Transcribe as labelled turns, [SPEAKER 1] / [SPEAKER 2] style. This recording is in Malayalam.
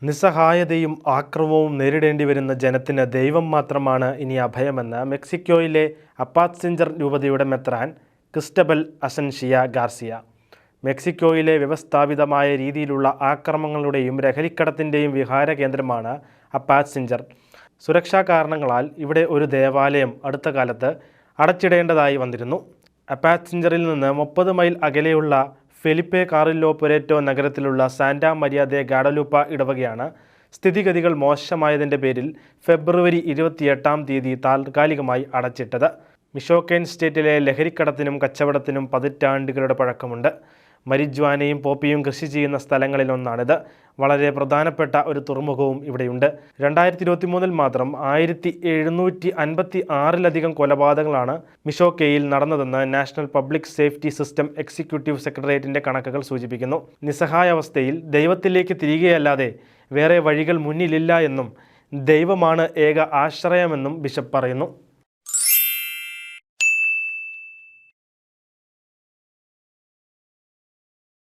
[SPEAKER 1] നിസ്സഹായതയും ആക്രമണവും നേരിടേണ്ടി വരുന്ന ജനത്തിന് ദൈവം മാത്രമാണ് ഇനി അഭയമെന്ന് മെക്സിക്കോയിലെ അപ്പാത്സിഞ്ചർ രൂപതയുടെ മെത്രാൻ ക്രിസ്റ്റബൽ അസൻഷിയ ഗാർസിയ. മെക്സിക്കോയിലെ വ്യവസ്ഥാപിതമായ രീതിയിലുള്ള ആക്രമണങ്ങളുടെയും ലഹരിക്കടത്തിൻ്റെയും വിഹാര കേന്ദ്രമാണ് അപ്പാത്സിഞ്ചർ. സുരക്ഷാ കാരണങ്ങളാൽ ഇവിടെ ഒരു ദേവാലയം അടുത്ത കാലത്ത് അടച്ചിടേണ്ടതായി വന്നിരുന്നു. അപ്പാത്സിഞ്ചറിൽ നിന്ന് 30 മൈൽ അകലെയുള്ള ഫെലിപ്പെ കാറില്ലോ പുരേറ്റോ നഗരത്തിലുള്ള സാന്റാ മരിയ ദെ ഗാഡലൂപ്പ ഇടവകയാണ് സ്ഥിതിഗതികൾ മോശമായതിൻ്റെ പേരിൽ ഫെബ്രുവരി 28 താൽക്കാലികമായി അടച്ചിട്ടത്. മിഷോക്കൻ സ്റ്റേറ്റിലെ ലഹരിക്കടത്തിനും കച്ചവടത്തിനും പതിറ്റാണ്ടുകളുടെ പഴക്കമുണ്ട്. മരിജ്വാനയും പോപ്പിയും കൃഷി ചെയ്യുന്ന സ്ഥലങ്ങളിലൊന്നാണിത്. വളരെ പ്രധാനപ്പെട്ട ഒരു തുറമുഖവും ഇവിടെയുണ്ട്. 2023 മാത്രം 1756 കൊലപാതകങ്ങളാണ് മിഷോക്കയിൽ നടന്നതെന്ന് national public safety system executive സെക്രട്ടേറിയറ്റിൻ്റെ കണക്കുകൾ സൂചിപ്പിക്കുന്നു. നിസ്സഹായാവസ്ഥയിൽ ദൈവത്തിലേക്ക് തിരികെയല്ലാതെ വേറെ വഴികൾ മുന്നിലില്ല എന്നും ദൈവമാണ് ഏക ആശ്രയമെന്നും ബിഷപ്പ് പറയുന്നു.